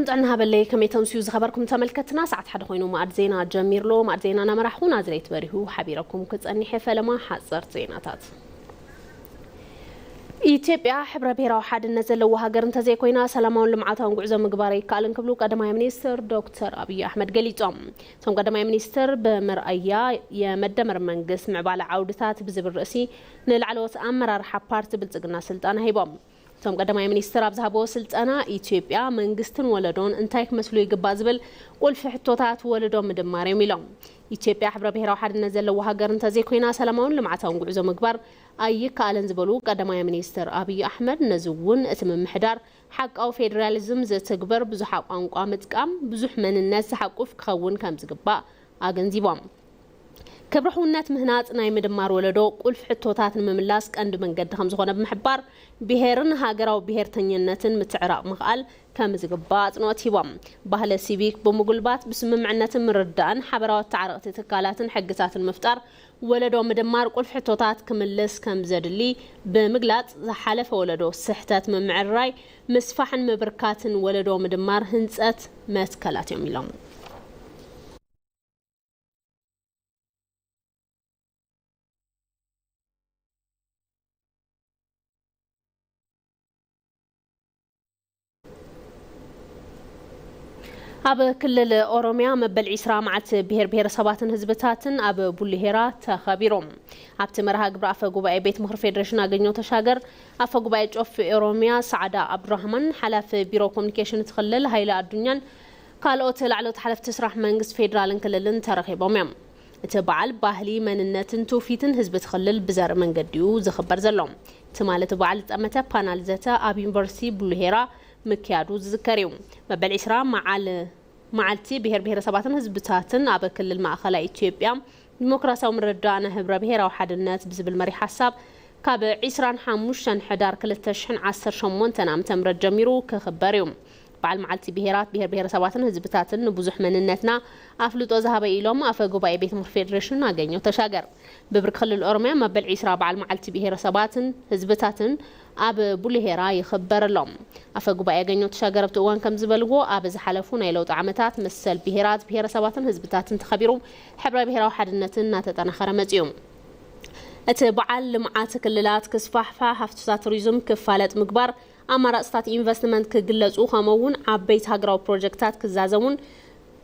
سلام تعنا هبلي كم يتنسيوز خبركم تملكتنا ساعة حد خوينو ما أرزينا جمير لو ما أرزينا أنا مرحونا زريت بريهو حبيركم كتأني حفلة ما حصرت زيناتات إثيوبيا حبر بيرا وحد النزل وهاجر انتزي كوينا سلامون لمعاتها ونقعزة مقباري كالن كبلو قدماء منيستر دكتور أبي أحمد قليتهم ثم قدماء منيستر بمرأيا يمدمر من قسم عبالة عودتات بزبر الرئيسي نلعلوت أمر رح بارت بلتقنا سلطان هيبهم ثم قدماء منيستر أبزهبو سلطانا إثيوبيا من قستن ولدون انتايك مسلو يقبازبل والفي حتوتات ولدون مدماري ميلون إثيوبيا حبر بيرا وحد النزل وهاجر انتزي كوينا سلامون لمعاتها ونقعزة مقبار أي كالن زبلو قدماء منيستر أبي أحمد نزون اسم محدار حق أو فيدراليزم زي تكبر بزح قانقا متقام بزح من الناس حقوف كخون كام زقباء أجنزيبهم كبرحونات مهنات ناي مدمار ولدو قول في حتوتات المملاس كأند من قد خمس خونه بمحبار بهيرن هاجرا وبهير تنينتن متعراق مقال كام زقبات نوتيبهم بهلا سيبيك بمقلبات بسم معنات مردان حبرات تعرقت تكالات حقتات المفتار ولدو مدمار قول في حتوتات كملس كام زدلي بمقلات حلف ولدو سحتات من معراي مسفحن مبركات ولدو مدمار هنسات ماتكالات يوم يلوم أب كل أوروميا مبل إسراء معت بهر سباتن هزبتاتن أب بوليهرا تخبيرهم أب تمرها قبر أفا قبائي بيت مخر فيدريشن أغنيو تشاقر أفا قبائي جوف أوروميا سعادة عبد الرحمن حلف بيرو كومنيكيشن تخلل هايلا الدنيا قال أوتل على تحلف تسرح منقص فيدرالن كللن ترخيبهم يم تبعل باهلي من النتن توفيتن هزب تخلل بزار من قديو زخبر زلهم تمالة تبعل تأمتا بانال زتا أب يونيفرسيتي بوليهرا مكيادو ذكريهم مبل إسراء معلتي بهر سباتن هزبتاتن أبا كل المأخلة إثيوبيا ديمقراسية ومردانا هبرا بهر وحد الناس بزب المري حساب كاب عسران حاموشن حدار كل التشحن عسر شمون تنام تمرد جميرو كخبريهم بعد معلتي بهر سباتن هزبتاتن بزح من النتنا أفلوتو ذهب إلهم أفقوا باي بيت مفيدريشن أغنيو تشاقر ببرك خل الأورميا مبل عسرا بعد معلتي بهر سباتن هزبتاتن أب بوليهرا يخبر لهم أفقوا باي أغنيو تشاقر بتوان كم زبلغو أب زحلفون يلوت عمتات مسل بهر سباتن هزبتاتن تخبيرهم حبرا بهرا وحد النتن ناتتانا خرمتيهم اتبعال لمعات كللات كسفاحفا حفتات توريزم كفالت مقبار أما رأستات إنفستمنت كجلسوا خمون عبيت هجرو بروجكتات كزازون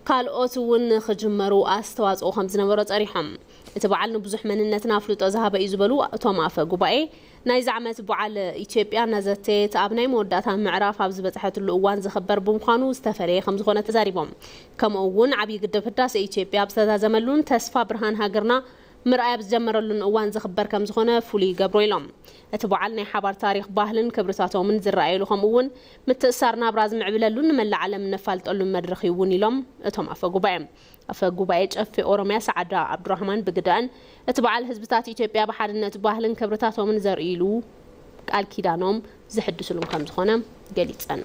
قال أوتون خجمروا أستواز أو خمسين مرات أريحهم اتبعالنا بزح من النتنا فلوت أذهب إزبلو توما فجوباي نايز عمت بعال إثيوبيا نزتت أبناء موداتها معرف عبز بتحت الأوان زخبر بمخانو استفري خمس خونة تزاريبهم كم أون عبي قد فتاس إثيوبيا بسدا زملون تسفى برهان هاجرنا مرأي بزجمر لن أوان زخبر كم زخونة فولي جبريلهم اتبعالنا حبر تاريخ باهلن كبرتاتهم من زرعيلو خمون متأثرنا براز معبللون من العالم نفالت أولن مدرخيوني لهم اتهم أفقوا بايج أف أوروميا سعادة عبد الرحمن بقدان اتبعال هزبتات إثيوبيا بحارنا باهلن كبرتاتهم من زرعيلو قال كيدانهم زحدسوا لهم كم زخونة قليت أنا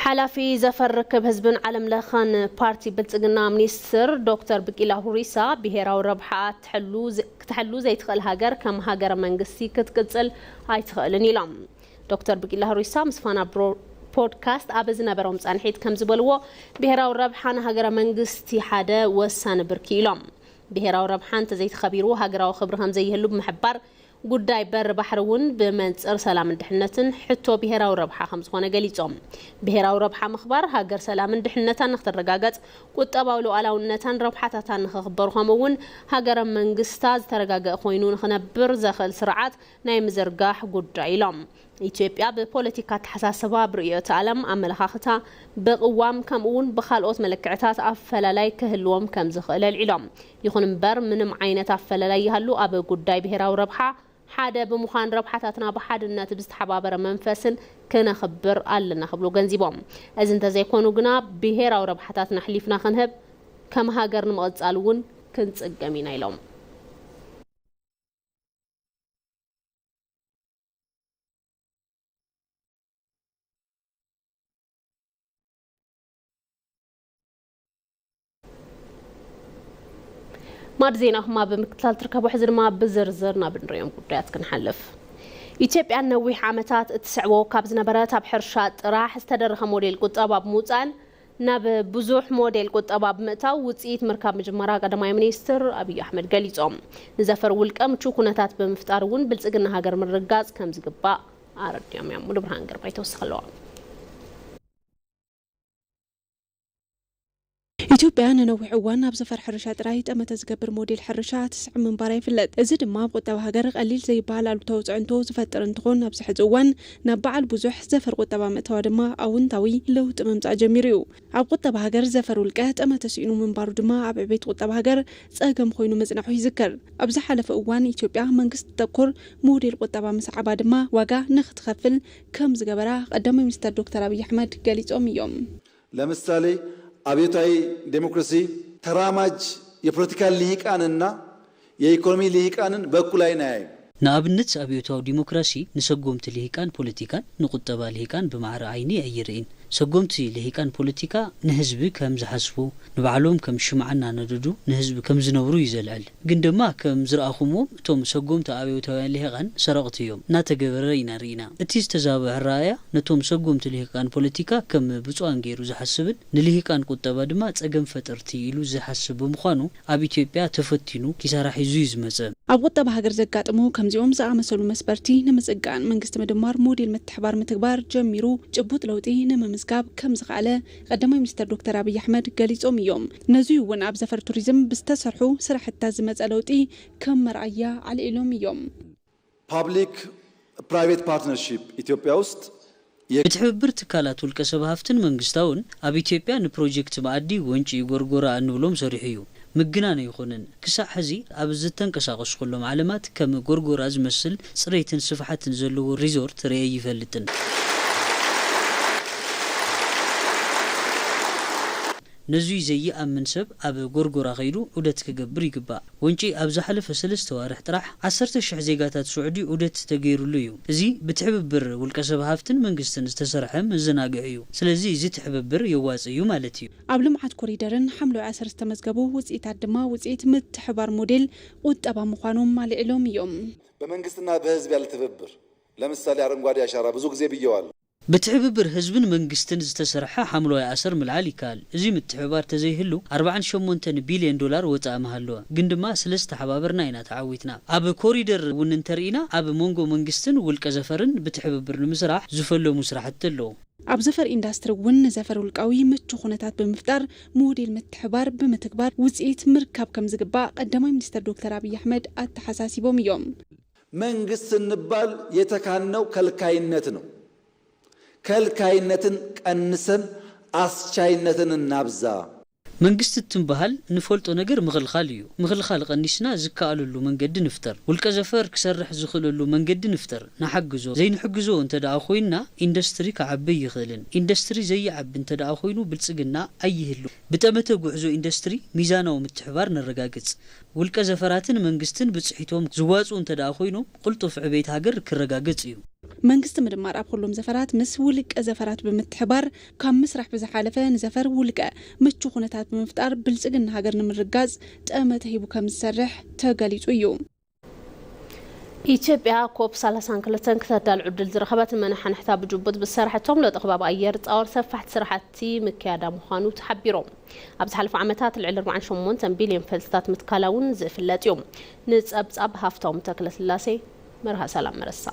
حلفي زفر ركب حزب عالم لخان بارتي بلصقنا منيستر دكتور بقيلا هوريسا بهراو ربحات تحلو زي تخل هاجر كم هاجر منقسي كتقصل هاي تخلن يلام دكتور بقيلا هوريسا مسفانا بودكاست ابزنا بروم صانحيت كم زبلوا بهراو ربحان هاجر منقستي حدا وسان بركيلام بهراو ربحان تزيت خبيرو هاجراو خبرهم زي هلو بمحبر قداي بر بحرون بمنصر سلام دحنتن حتو بهراو ربحه خمس خونه قليصوم بهراو ربحه مخبر هاجر سلام دحنتن نخترغاغص قطباو لوالونتن ربحاتاتن نخبرهم ون هاجر منغستا زترغاغ خوينو نخنبر زخل سرعات ناي مزرغاح قداي لهم ኢትዮጵያ በፖለቲካ ተሐሳሰባ ብርዕዮተ ዓለም አመለኻኽታ በቅዋም ከምኡን በኻልኦት መለክዕታት አፈላላይ ክህልዎም ከም ዝኽእለል ኢሎም ይኹን እምበር ምንም ዓይነት አፈላላይ ይሃሉ አብ ጉዳይ ብሔራዊ ረብሓ ሓደ ብምዃን ረብሓታትና ብሓድነት ብዝተሓባበረ መንፈስን ክነኽብር ኣለና ክብሉ ገንዚቦም እዚ እንተዘይኮኑ ግና ብሔራዊ ረብሓታትና ሕሊፍና ክንህብ ከም ሃገር ንምቕጻል እውን ክንጽገም ኢና ኢሎም مارزينا هما بمكتل تركبوا حزر ما بزرزرنا بنريم قدرات كنحلف ኢትዮጵያ ነዊሕ ዓመታት እትስዕቦ ካብ ዝነበረት ኣብ ሕርሻ ጥራሕ ዝተደረኸ ሞዴል ቁጠባ ብምውፃን ናብ ብዙሕ ሞዴል ቁጠባ ብምእታው ውፅኢት ምርካብ መጀመራ ቀዳማይ ሚኒስትር አብይ አሕመድ ገሊጾም ንዘፈር ውልቀ ምቹ ኩነታት ብምፍጣር እውን ብልጽግና ሃገር ምርጋጽ ከም ዝግባእ ኣረድዮም እዮም ሙሉ ብርሃን ገርባይ ተወስኸለዋ ኢትዮጵያ ነነዊሕ እዋን ኣብ ዘፈር ሕርሻ ጥራይ ጠመተ ዝገብር ሞዴል ሕርሻ ትስዕ ምንባር ይፍለጥ እዚ ድማ ቁጠባ ሃገር ቀሊል ዘይባሃል አሉታዊ ጽዕንቶ ዝፈጥር እንትኾን ኣብ ዝሕዚ እዋን ናብ በዓል ብዙሕ ዘፈር ቁጠባ ምእታው ድማ ኣውንታዊ ለውጢ ምምጻእ ጀሚሩ እዩ ኣብ ቁጠባ ሃገር ዘፈር ውልቀ ጠመተ ሲኑ ምንባሩ ድማ ኣብ ዕቤት ቁጠባ ሃገር ጸገም ኮይኑ መጽናሑ ይዝከር ኣብ ዝሓለፈ እዋን ኢትዮጵያ መንግስት ተኮር ሞዴል ቁጠባ መስዓባ ድማ ዋጋ ንኽትኸፍል ከም ዝገበራ ቀዳማይ ሚኒስትር ዶክተር አብይ አሕመድ ገሊጾም እዮም ለምሳሌ አብዮታዊ ዴሞክራሲ ተራማጅ የፖለቲካል ልሂቃንና የኢኮኖሚ ልሂቃንን በኩል ላይ ነው ንኣብነት አብዮታዊ ዲሞክራሲ ንሰጎምቲ ልሂቃን ፖለቲካን ንቁጠባ ልሂቃን በማዕረ አይኒ አይርኢን ሰጎምቲ ልሂቃን ፖለቲካ ንህዝብ ከም ዝሐስቡ ንባዕሎም ከም ሽማዕና ነደዱ ንህዝብ ከም ዝነብሩ ይዘልዓል ግን ድማ ከም ዝረአኹሞ እቶም ሰጎምቲ አብዮታውያን ልሂቃን ሰረቕቲ እዮም ናተገበረ ይናሪና እቲ ዝተዛበዐ ራእያ ነቶም ሰጎምቲ ልሂቃን ፖለቲካ ከም ብፁዓን ገይሩ ዝሐስብን ንልሂቃን ቁጠባ ድማ ጸገም ፈጠርቲ ኢሉ ዝሐስብ ብምዃኑ ኣብ ኢትዮጵያ ተፈቲኑ ኪሳራ ሒዙ ይዝመጸ ኣብ ቁጠባ ሃገር ዘጋጥሙ ከምዚኦም ዝኣመሰሉ መስበርቲ ንምጽጋን መንግስት ምድማር ሞዴል ምትሕባር ምትግባር ጀሚሩ ጭቡጥ ለውጢ ንምምዝጋብ ከም ዝኻለ ቀዳማይ ሚኒስትር ዶክተር አብይ አሕመድ ገሊጾም እዮም ነዚ እውን ኣብ ዘፈር ቱሪዝም ብዝተሰርሑ ስራሕታት ዝመጸ ለውጢ ከም መርኣያ አልኢሎም እዮም ፐብሊክ ፕራይቬት ፓርትነርሺፕ ኢትዮጵያ ውስጥ ብትሕብር ትካላት ውልቀ ሰብ ሃፍትን መንግስታውን ኣብ ኢትዮጵያ ንፕሮጀክት ማዕዲ ወንጪ ጎርጎራ እንብሎም ሰሪሑ እዩ مجنان يخونن كساح هذي أبزتن كساقش كلهم علامات كم غرغر أزمسل صريتن صفحات نزلوا ريزورت رأي يفلتن نزوي زي أمن سب أب غرغر غيره ودت كجبر يجبا وانشي أبزحل فسلس توارح طرح عصرت الشحزيقات السعودي ودت تغير ليو زي بتحب بر والكسب هافتن منقستن استسرحم الزناقعيو سلازي زي تحب بر يواسيو مالتيو قبل معاد كوريدرن حملوا عصر استمزقبو وزئيت عدما وزئيت متحبار موديل وطبا مخانوم مال إلوم يوم بمنقستنا بهزب يالتفبر لمثالي عرنقوادي عشارة بزوق زي بيوال بتحبر حزبن منقستن استسرحه حملوا عصر ملعالي كال زي متحبار تزيهلو 48 بليون دولار وطا مهلوا قندما سلست حبابرنا اينا تعويتنا اب كوريدر وننترينا اب مونغو منقستن والكزفرن بتحبر المسرح زفلو مسرح التلو ኣብ ዘፈር ኢንዳስትሪ ውን ዘፈር ውልቃዊ ምቹ ኩነታት ብምፍጣር ሞዴል ምትሕባር ብምትግባር ውጽኢት ምርካብ ከም ዝግባእ ቀዳማይ ሚኒስትር ዶክተር አብይ አሕመድ አተሐሳሲቦም እዮም መንግስት እንባል የተካነው ከልካይነት ነው ከልካይነትን ቀንሰን አስቻይነትን እናብዛ መንግስት ትንበሃል ንፈልጦ ነገር ምኽልኻል ቀንስና ዝካኣለሉ መንገዲ ንፍጠር ውልቀ ዘፈር ክሰርሕ ዝኽእለሉ መንገዲ ንፍጠር ናሐግዞ ዘይንሕግዞ እንተደኣ ኮይና ኢንዱስትሪ ከዓቢ ይኽእልን ኢንዱስትሪ ዘይዓቢ እንተደኣ ኮይኑ ብልጽግና ኣይህሉ ብጠመተ ጉዕዞ ኢንዱስትሪ ሚዛናዊ ምትሕባር ነረጋግጽ ውልቀ ዘፈራትን መንግስትን ብጽሒቶም ዝዋጹ እንተደኣ ኮይኑ ቁልጡፍ ዕቤት ሃገር ክረጋግጽ እዩ መንግስት ምድማር ኣብ ሁሉም ዘፈራት ምስ ውልቀ ዘፈራት ብምትሕባር ካብ ምስራሕ ብዝሓለፈ ንዘፈር ውልቀ ምቹ ኩነታት ብምፍጣር ብልጽግና ሃገር ንምርጋጽ ጠመተ ሂቡ ከም ዝሰርሕ ተገሊጹ እዩ ኢትዮጵያ ኮፕ 32 ከተዳል ዕድል ዝረኸበት መንሓንሕታ ብጅቡት ብሰርሐቶም ለጥቕባብ ኣየር ጻወር ሰፋሕቲ ስራሕቲ ምክያዳ ምዃኑ ተሓቢሮም ኣብ ዝሓለፉ ዓመታት ልዕሊ 48 ቢልዮን ፈልስታት ምትካላውን ዝፍለጥ እዩ ንጸብጻብ ሃፍቶም ተክለስላሴ መርሃ ሰላም መረሳ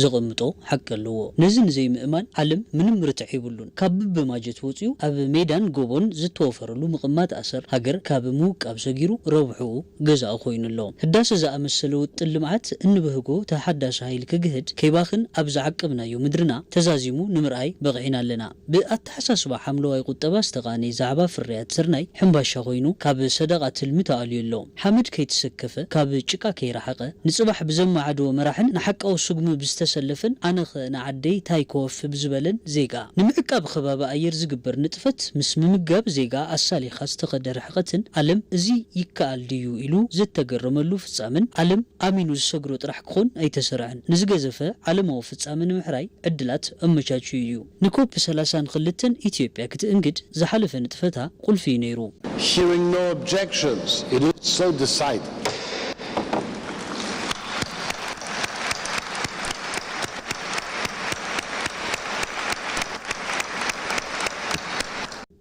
زغمتو حق اللو نزن زي مئمان علم من مرتع يبلون كاب بماجت وطيو أب ميدان قوبون زتوفر له مقمات أسر هجر كاب موك أب سجيرو روحو جزاء خوين اللون هداس زا أمسلو تلمعات إنه بهجو تحدث هاي الكجهد كيباخن أبزعك ابنا يوم درنا تزازيمو نمرأي بغينا لنا بأتحسس بحملو أي قط باستغاني زعبا في الريات سرناي حنباش خوينو كاب صدقة المتعالي اللون حمد كيت سكفة كاب تشكا كي رحقة نصبح بزم عدو مراحن نحق أو سجم بست ዝተሰለፈን ኣነኸ ንዓደይ ታይኮፍ ብዝበለን ዜጋ ንምዕቃብ ከባቢ ኣየር ዝግበር ንጥፈት ምስ ምምጋብ ዜጋ ኣሳሊኻ ዝተኸደ ርሕቐትን ዓለም እዚ ይከኣል ድዩ ኢሉ ዝተገረመሉ ፍጻምን ዓለም ኣሚኑ ዝሰግሮ ጥራሕ ክኾን ኣይተሰርዐን ንዝገዘፈ ዓለማዊ ፍጻመ ንምሕራይ ዕድላት ኣመቻቹ እዩ ንኮፕ 32 ኢትዮጵያ ክትእንግድ ዝሓለፈ ንጥፈታ ቁልፊ ነይሩ Hearing no objections, it is so decided.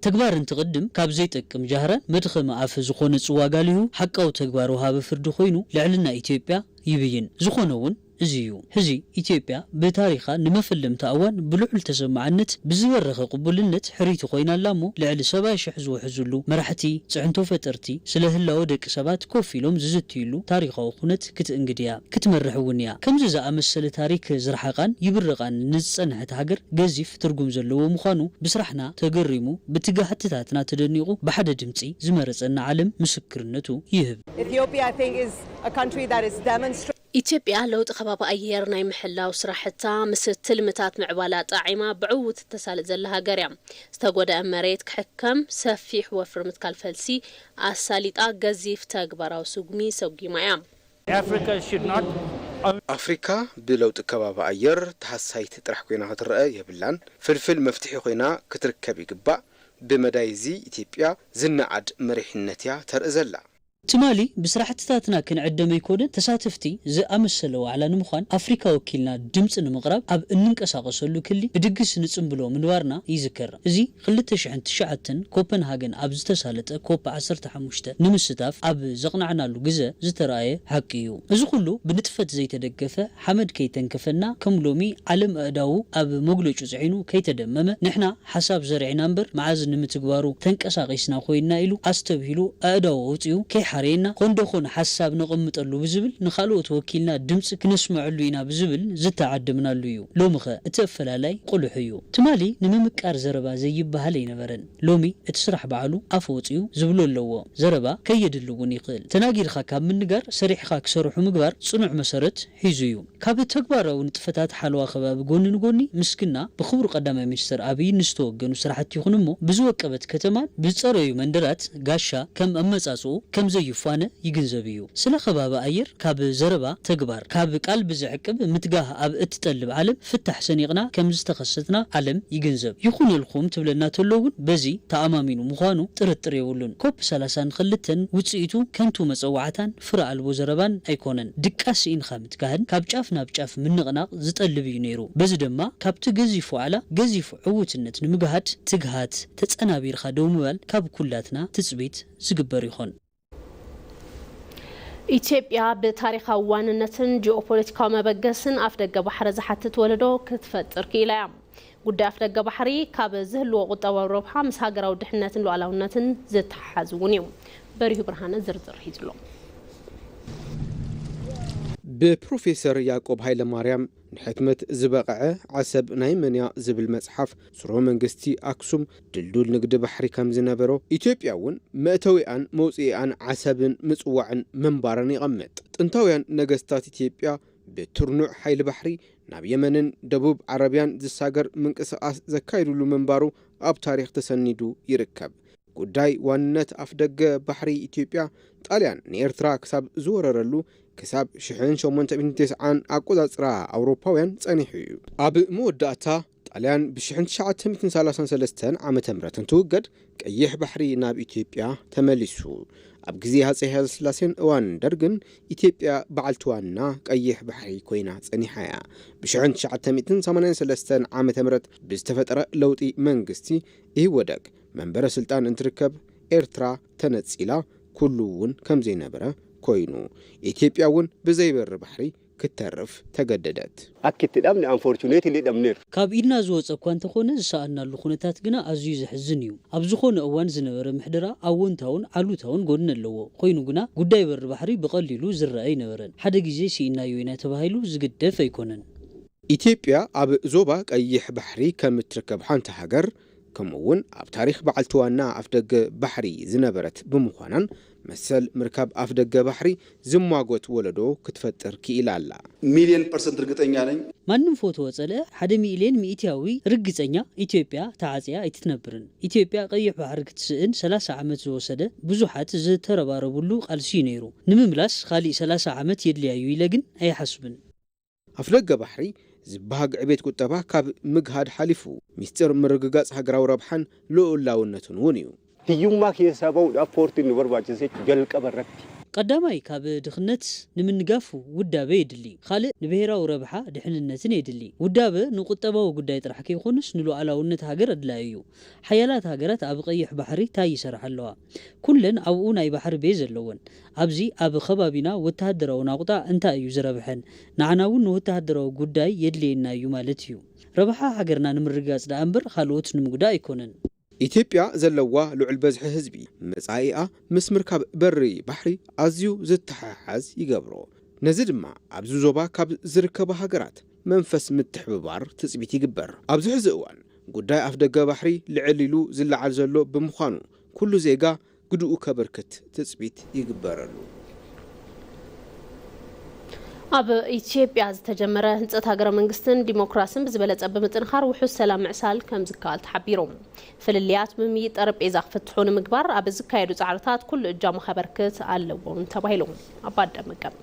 ተግባር እንትቀድም ካብ ዘይጠቅም ጃህራን መድኸም ኣፍ ዝኾነ ጽዋጋሊሁ ሓቃው ተግባር ወሃበ ፍርዲ ኮይኑ ልዕልና ኢትዮጵያ ይብይን ዝኾነውን እዚዩ ሕዚ ኢትዮጵያ በታሪኻ ንመፈለምታ እዋን ብልዑል ተሰማዕነት ብዝበረኸ ቅቡልነት ሕሪቱ ኮይናላሞ ልዕሊ 70,000 ዝውሕዙሉ መራሕቲ ጽዕንቶ ፈጠርቲ ስለ ህላው ደቂ ሰባት ኮፍ ኢሎም ዝዝትይሉ ታሪኻዊ ኩነት ክትእንግድያ ክትመርሕውን እያ ከምዚ ዝኣመሰለ ታሪክ ዝረሓቃን ይብረቃን ንዝጸንሐት ሃገር ገዚፍ ትርጉም ዘለዎ ምዃኑ ብስራሕና ተገሪሙ ብትጋሕትታትና ተደኒቑ ብሓደ ድምፂ ዝመረፀና ዓለም ምስክርነቱ ይህብ Ethiopia, I think, is a country that is demonstrating ኢትዮጵያ ለውጥ ከባቢ ኣየር ናይ ምሕላው ስራሕታ ምስ ትልምታት ምዕባላ ጣዒማ ብዕውት ተሳልጥ ዘላ ሃገር እያ ዝተጎደአ መሬት ክሕከም ሰፊሕ ወፍሪ ምትካል ፈልሲ ኣሳሊጣ ገዚፍ ተግባራዊ ስጉሚ ሰጊማ እያ ኣፍሪካ ብለውጥ ከባቢ ኣየር ተሓሳይት ጥራሕ ኮይና ክትረአ የብላን ፍልፍል መፍትሒ ኮይና ክትርከብ ይግባእ ብመዳይዚ ኢትዮጵያ ዝነዓድ መሪሕነት እያ ተርኢ ዘላ ትማሊ ብስራሕትታትና ክንዕደመ ይኮነን ተሳትፍቲ ዝኣመሰለ ዋዕላ ንምዃን ኣፍሪካ ወኪልና ድምፂ ንምቕራብ ኣብ እንንቀሳቐሰሉ ክሊ ብድግስ ንጽምብሎ ምንባርና ይዝከር እዚ 2009 ኮፐንሃገን ኣብ ዝተሳለጠ ኮፕ 15 ንምስታፍ ኣብ ዘቕናዕናሉ ግዜ ዝተረኣየ ሓቂ እዩ እዚ ኩሉ ብንጥፈት ዘይተደገፈ ሓመድ ከይተንከፈና ከም ሎሚ ዓለም ኣእዳው ኣብ መግለጩ ጽዒኑ ከይተደመመ ንሕና ሓሳብ ዘርዒና እምበር መዓዝ ንምትግባሩ ተንቀሳቒስና ኮይና ኢሉ ኣስተብሂሉ ኣእዳው ወፂኡ حرينا كندخون حساب نقمطلو بزبل نخالوت وكيلنا دمص كنسمعلو إنا بزبل زتعدمنا ليو لومخه اتفلالاي قلحيو تمالي نممقار زربا زي بهالي نبرن لومي اتسرح بعلو افوصيو زبلو لو زربا كيدلون يقل تناغيرخا كاب منغار سريحخا كسرحو مغبار صنع مسرت حيزيو كاب تكبارو نتفتات حلوا خباب غونن غوني مسكنا بخبر قدامي منستر ابي نستوغنو سرحت يخونمو بزوقبت كتمان بصريو مندرات غاشا كم امصاصو كم زيفانه يغنزبيو سلا خباب اير كاب زربا تكبار كاب قلب زعقب متغاه اب اتطلب عالم فتح سنيقنا كم زتخصتنا عالم يغنزب يخون الخوم تبلنا تلوون بزي تامامينو مخانو طرطر يولون كوب 32 وصيتو كنتو مصوعتان فرع الوزربان ايكونن دقاس ان خامت كهن كاب ጫፍና بጫፍ منقناق زطلب ينيرو بزي دما كاب تغزيفو على غزيفو عوتنت نمغهات تغهات تصنابيرخا دوموال كاب كلاتنا تصبيت زغبر يخون ኢትዮጵያ በታሪካዊ ዋንነትን ጂኦፖለቲካዊ መበገስን አፍደገ ባሕረ ዝሓትት ወለዶ ክትፈጥር ኪላ ጉዳይ አፍደገ ባሕሪ ካብ ዝህልዎ ቁጠባዊ ረብሓ ምስ ሃገራዊ ድሕነትን ሉዓላውነትን ዝተሓዝውን እዩ በሪሁ ብርሃነ ዝርዝር ሒዝሎ ببروفيسور يعقوب هايل ماريام نحكمت زبقعة عسب نايمنيا زبل مصحف سرو منغستي أكسوم دلدول نقد بحري كم زنبرو إثيوبياون مأتويان موسيان عسبن مصوعن منبارن يغمت انتويان نغستات إثيوبيا بترنوع حيل بحري ناب يمنن دبوب عربيان زساقر منقصاص زكايدولو منبارو أب تاريخ تسندو يركب قداي وانت أفدق بحري إثيوبيا طاليان نيرترا كساب زوررلو كساب شحن شومنت بن تسعان أقول أسرع أوروباوين صنيحيو أب موداتا طاليان بشحن شعات 1933 عام تمرة توجد كيح بحري ناب إثيوبيا تملسو أب جزيها سهل سلاسين وان درجن إثيوبيا بعلتوانا كيح بحري كوينا صنيحيا بشحن شعات 1933 عام تمرة بستفترة لوطي منغستي ودق منبر سلطان انتركب إرترا تنتسيلا كلون كم زي نبرة كوينو إثيوبياون بزيبر بحري كترف تجددت أكيد تدمن unfortunately دمنر كاب إدنا زوج أكوان تخونه سألنا اللخونتات جنا عزيز حزنيو أبزخون أوان زنبر محدرة أون تاون علو تاون قلنا اللو كوينو جنا قداي بر بحري بقليلو زرعي نورن حدا جزء سينا يوينا تباهيلو زقد فيكونن إثيوبيا أب زوبا كيح بحري كم تركب حانت هجر كمون أب تاريخ بعلتوانا أفدق بحري زنبرت بمخانان مسل مركب أفدق بحري زمواغوت ولدو كتفتر كيلالا $1,000,000 رقتنيا نين ማንም ፎቶ ወጸለ 1 ሚሊዮን ሚኢትያዊ ርግጸኛ ኢትዮጵያ ታዓጽያ አይትነብርን ኢትዮጵያ ቀይሕ ባህር ክትስእን 30 ዓመት ዝወሰደ ብዙሓት ዝተረባረቡሉ ቃልሲ ነይሩ ንምምላስ ኻሊ 30 ዓመት የድልያዩ ይለግን አይሐስብን أفدق بحري زبهاق عبيت كتبه كاب مجهد حليفو مستر مرقاص هجراو ربحان لو لاونتون ونيو هيوما كيسابو أفورت النور باجزيك جلك بركتي قداماي كاب دخنت نمنقافو ودابه يدلي خالق نبهراو ربحا دحننتن يدلي ودابه نقطباو ጉዳይ ጥራሕ ከይኾንስ ንሉ አላውነት ሃገር አድላዩ ሓያላት ሃገራት ኣብ ቀይሕ ባሕሪ ታይ ይሰርሓለዋ ኩለን ኣብኡ ናይ ባሕሪ ቤዝ ኣለወን ኣብዚ ኣብ ከባቢና ወተሃደራዊ ናቁጣ እንታይ እዩ ዝረብሐን ንዓናውን ወተሃደራዊ ጉዳይ የድልየና እዩ ማለት እዩ ረብሓ ሃገርና ንምርጋጽ ዳእምበር ካልኦት ንምጉዳ ኣይኮነን ኢትዮጵያ ዘለዋ ልዑል በዝሒ ህዝቢ መጻኢኣ ምስ ምርካብ በሪ ባሕሪ ኣዝዩ ዝተሓሓዝ ይገብሮ ነዚ ድማ ኣብዚ ዞባ ካብ ዝርከቡ ሃገራት መንፈስ ምትሕብባር ትጽቢት ይግበር ኣብዚ ሕዚ እዋን ጉዳይ ኣፍደገ ባሕሪ ልዕል ኢሉ ዝለዓል ዘሎ ብምዃኑ ኩሉ ዜጋ ግድኡ ከበርክት ትጽቢት ይግበረሉ ኣብ ኢትዮጵያ ዝተጀመረ ህንጸት ሃገረ መንግስትን ዲሞክራሲን ብዝበለጸ ብምጥንኻር ውሑስ ሰላም ምዕሳል ከም ዝከኣል ተሓቢሮም ፍልልያት ብምይ ጠረጴዛ ክፍትሑ ንምግባር ኣብ ዝካየዱ ጻዕርታት ኩሉ እጃሙ ከበርክት ኣለዎም ተባሂሎም ኣባደመቀም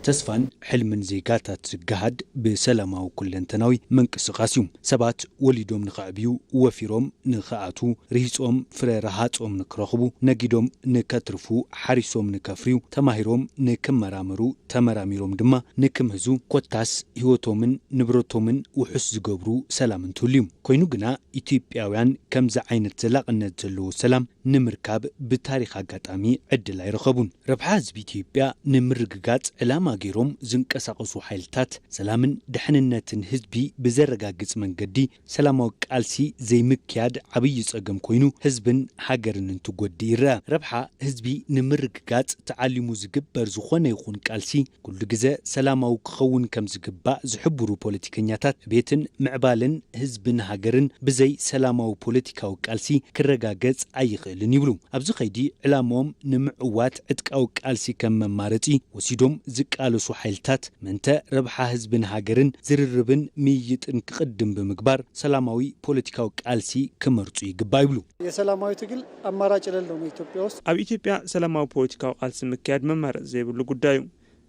ተስፋን ሕልምን ዜጋታት ዝገሃድ ብሰላማዊ ኩለንተናዊ መንቅስቃስዩ ሰባት ወሊዶም ንኽዕብዩ ወፊሮም ንኽኣቱ ርሂጾም ፍረ ረሃጾም ንክረኽቡ ነጊዶም ንከትርፉ ሓሪሶም ንከፍርዩ ተማሂሮም ንክመራመሩ ተመራሚሮም ድማ ንክምህዙ ኮታስ ህይወቶምን ንብረቶምን ውሑስ ዝገብሩ ሰላም እንትህልዩ ኮይኑ ግና ኢትዮጵያውያን ከምዚ ዓይነት ዘላቕነት ዘለዎ ሰላም ንምርካብ ብታሪኽ አጋጣሚ ዕድል አይረኸቡን ረብሓ ህዝቢ ኢትዮጵያ ንምርግጋጽ ዕላማ ገይሮም ዝንቀሳቀሱ ኃይልታት ሰላምን ድሕንነትን ህዝቢ ብዘረጋግጽ መንገዲ ሰላማዊ ቃልሲ ዘይምክያድ ዓብይ ጸገም ኮይኑ ህዝብን ሃገርን እንትጎዲ ይረአ ረብሓ ህዝቢ ንምርግጋጽ ተዓሊሙ ዝግበር ዝኾነ ይኹን ቃልሲ ኩሉ ግዜ ሰላማዊ ክኸውን ከም ዝግባእ ዝሕብሩ ፖለቲከኛታት ቤትን ምዕባልን ህዝብን ሃገርን ብዘይ ሰላማዊ ፖለቲካዊ ቃልሲ ክረጋገጽ አይኽእልን ይብሉ ኣብዚ ኸይዲ ዕላማዎም ንምዕዋት ዕጥቃዊ ቃልሲ ከም መማረጺ ወሲዶም ዝቃለሱ ኃይልታት መንተ ረብሓ ህዝብን ሃገርን ዝርርብን ምይይጥን ክቅድም ብምግባር ሰላማዊ ፖለቲካዊ ቃልሲ ክመርጹ ይግባእ ይብሉ የሰላማዊ ትግል አማራጭ የሌለው ነው ኢትዮጵያ ውስጥ ኣብ ኢትዮጵያ ሰላማዊ ፖለቲካዊ ቃልሲ ምክያድ መማረጽ ዘይብሉ ጉዳዩ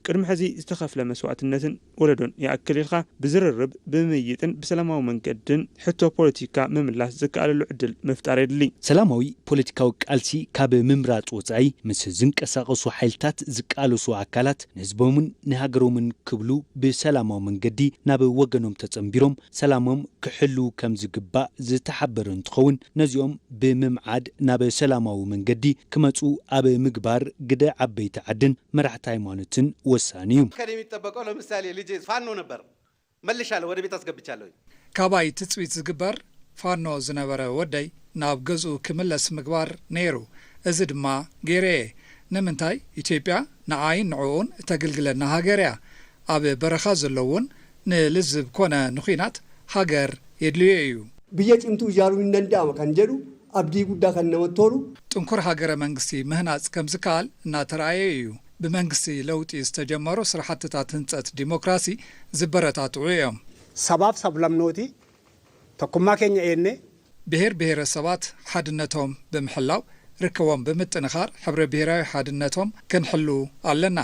ቅድም ሕዚ ዝተኸፍለ መስዋዕትነትን ወለዶን ያክል ኢልኻ ብዝርርብ ብምይይጥን ብሰላማዊ መንገድን ሕቶ ፖለቲካ ምምላስ ዝከኣለሉ ዕድል ምፍጣር የድሊ ሰላማዊ ፖለቲካዊ ቃልሲ ካብ ምምራጽ ወጻኢ ምስ ዝንቀሳቀሱ ኃይልታት ዝቃለሱ አካላት ንህዝቦምን ንሃገሮምን ክብሉ ብሰላማዊ መንገዲ ናብ ወገኖም ተጸምቢሮም ሰላሞም ክሕሉ ከም ዝግባእ ዝተሓበረ እንትኸውን ነዚኦም ብምምዓድ ናብ ሰላማዊ መንገዲ ክመጹ ኣብ ምግባር ግደ ዓበይቲ ዓድን መራሕቲ ሃይማኖትን ወሳኒው ከደም ይተበቀው ለምሳሌ ልጅ ፋኖ ነበር መልሻለሁ ወደ ቤት አስገብቻለሁ ካባይ ትጽዊት ዝግበር ፋኖ ዝነበረ ወደይ ናብ ገዙ ክምለስ ምግባር ነይሩ እዚ ድማ ገይረ ንምንታይ ኢትዮጵያ ንዓይ ንዑን ተገልግለና ሃገርያ ኣብ በረኻ ዘለውን ንልዝብ ኮነ ንኺናት ሃገር የድልዩ እዩ ብየጭምቱ ጃሩ እንደንዳም ከንጀሩ አብዲ ጉዳ ከነመቶሩ ጥንኩር ሃገረ መንግስቲ ምህናጽ ከም ዝካል እናተራየ እዩ በመንግስቲ ለውጥ ይስተጀመሩ ስራሕትታት ህንጸት ዲሞክራሲ ዝበረታቱ እዮም ሰባብ ሰብለምኖቲ ተኩማ ከኛ የነ ብሔር ብሔረሰባት ሓድነቶም ብምሕላው ርከቦም ብምጥንኻር ሕብረ ብሔራዊ ሓድነቶም ክንሕሉ ኣለና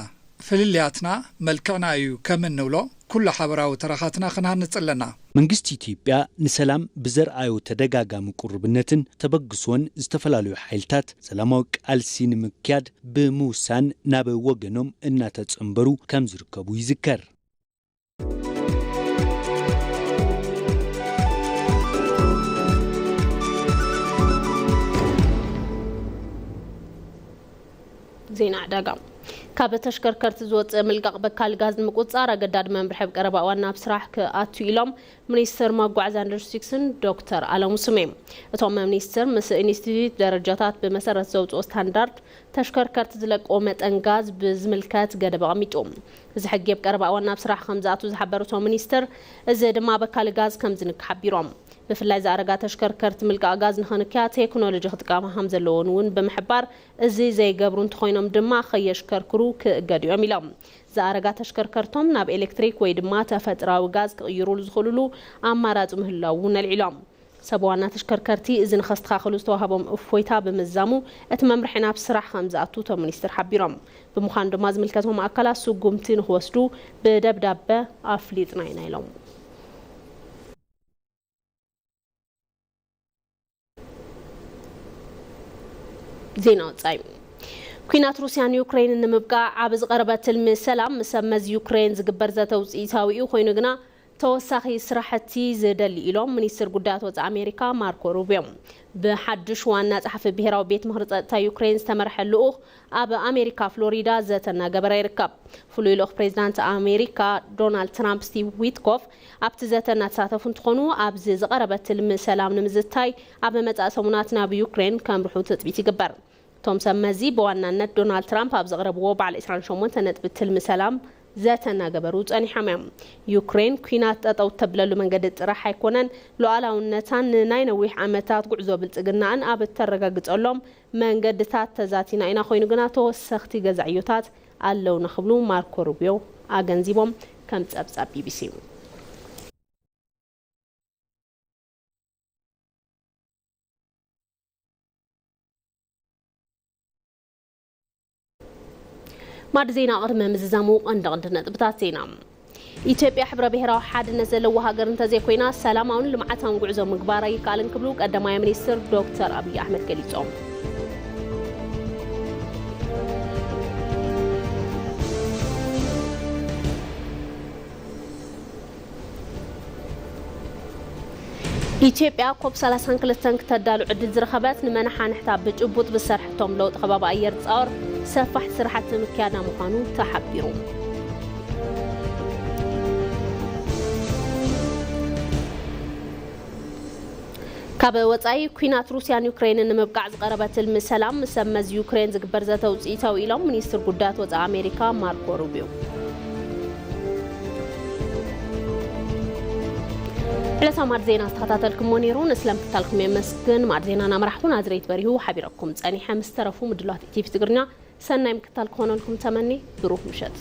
ፍልልያትና መልክዕና እዩ ከምንብሎ ኩሉ ሓበራዊ ተራኻትና ክንሃንጽለና መንግስቲ ኢትዮጵያ ንሰላም ብዘርአዩ ተደጋጋሚ ቁርብነትን ተበግሶን ዝተፈላለዩ ኃይልታት ሰላማዊ ቃልሲ ንምክያድ ብምውሳን ናብ ወገኖም እናተጸምበሩ ከም ዝርከቡ ይዝከር ዜና ዕዳጋ ካብ ተሽከርከርቲ ዝወጽእ ምልቃቕ በካል ጋዝ ንምቁጻር ኣገዳድ መምርሒ ቀረባ ዋና ብስራሕ ክኣቱ ኢሎም ሚኒስትር መጓዓዝያን ሎጂስቲክስን ዶክተር አለሙ ስሜም እቶም ሚኒስትር ምስ ኢንስቲትዩት ደረጃታት በመሰረት ዘውፅኦ ስታንዳርድ ተሽከርከርቲ ዝለቅኦ መጠን ጋዝ ብዝምልከት ገደብ ኣቐሚጦም እዚ ሕጊ ኣብ ቀረባ እዋን ናብ ስራሕ ከም ዝኣቱ ዝሓበሩ ሚኒስትር እዚ ድማ በካሊ ጋዝ ከም ዝንክሕ ሓቢሮም ብፍላይ ዝኣረጋ ተሽከርከርቲ ምልቃ ጋዝ ንኽንክያ ቴክኖሎጂ ክጥቀማ ከም ዘለዎን እውን ብምሕባር እዚ ዘይገብሩ እንትኾይኖም ድማ ከየሽከርክሩ ክእገድዮም ኢሎም ዝኣረጋ ተሽከርከርቶም ናብ ኤሌክትሪክ ወይ ድማ ተፈጥራዊ ጋዝ ክቕይሩሉ ዝኽእሉሉ ኣማራፂ ምህላው እውን ኣልዒሎም ሰብ ዋና ተሽከርከርቲ እዚ ንኸስተኻኽሉ ዝተዋሃቦም እፎይታ ብምዛሙ እቲ መምርሒ ናብ ስራሕ ከም ዝኣቱ እቶም ሚኒስትር ሓቢሮም ብምዃኑ ድማ ዝምልከቶም ኣካላት ስጉምቲ ንኽወስዱ ብደብዳቤ ኣፍሊጥና ኢና ኢሎም ዜና ወጻኢ ኩናት ሩስያን ዩክሬን ንምብቃዕ ኣብ ዝቐረበት ትልሚ ሰላም ምሰመዝ ዩክሬን ዝግበር ዘተውፅኢታዊኡ ኮይኑ ግና ተወሳኺ ስራሕቲ ዝደሊ ኢሎም ሚኒስትር ጉዳያት ወፃኢ ኣሜሪካ ማርኮ ሩቢዮ ብሓድሽ ዋና ጸሓፊ ብሄራዊ ቤት ምኽሪ ጸጥታ ዩክሬን ዝተመርሐ ልኡኽ ኣብ ኣሜሪካ ፍሎሪዳ ዘተናገበረ ይርከብ ፍሉይ ልኡኽ ፕሬዚዳንት ኣሜሪካ ዶናልድ ትራምፕ ስቲቭ ዊትኮፍ ኣብቲ ዘተና ተሳተፉ እንትኾኑ ኣብዚ ዝቐረበት ትልሚ ሰላም ንምዝታይ ኣብ መጻኢ ሰሙናት ናብ ዩክሬን ከምርሑ ትፅቢት ይግበር ቶም ሰመዚ በዋናነት ዶናልድ ትራምፕ ኣብ ዘቕረብዎ በዓል 28 ነጥቢ ትልሚ ሰላም ዘተናገበሩ ጸኒሖም እዮም ዩክሬን ኩናት ጠጠው ተብለሉ መንገዲ ጥራሕ ኣይኮነን ሉዓላውነታን ናይ ነዊሕ ዓመታት ጉዕዞ ብልጽግናን ኣብ ተረጋግጸሎም መንገድታት ተዛቲና ኢና ኮይኑ ግና ተወሰኽቲ ገዛዕዮታት ኣለው ንኽብሉ ማርኮ ሩቢዮ ኣገንዚቦም ከም ጸብጻብ ቢቢሲ ማድ ዜና ቅድመ ምዝዛሙ ቀንድ ነጥብታት ዜና ኢትዮጵያ ሕብረ ብሔራዊ ሓድነት ዘለዎ ሃገር እንተዘይኮይና ሰላማውን ልምዓታውን ጉዕዞ ምግባር ይከኣልን ክብሉ ቀዳማይ ሚኒስትር ዶክተር አብይ አሕመድ ገሊጾም ኢትዮጵያ ኮብ 32 ከተዳሉ ዕድል ዝረኸበት ንመናሓንሕታ ብጭቡጥ ብሰርሕቶም ለውጥ ከባቢ ኣየር ፃወር ሰፋሕ ስራሕቲ ምክያዳ ምዃኑ ተሓቢሩ ካብ ወጻኢ ኩናት ሩስያን ዩክሬንን ንምብቃዕ ዝቐረበት ትልሚ ሰላም ምሰመዝ ዩክሬን ዝግበር ዘተውፅኢታዊ ኢሎም ሚኒስትር ጉዳያት ወጻኢ ኣሜሪካ ማርኮ ሩቢዮ ዕለታዊ ማድ ዜና ዝተኸታተልኩሞ ነይሩ ንስለም ክታልኩም የመስግን ማድ ዜናና መራሕኩን ኣዝሬት በሪሁ ሓቢረኩም ጸኒሐ ምስ ተረፉ ምድላት ኢቲቪ ትግርኛ ሰናይ ምክታል ክኾነልኩም ተመኒ ብሩህ ምሸት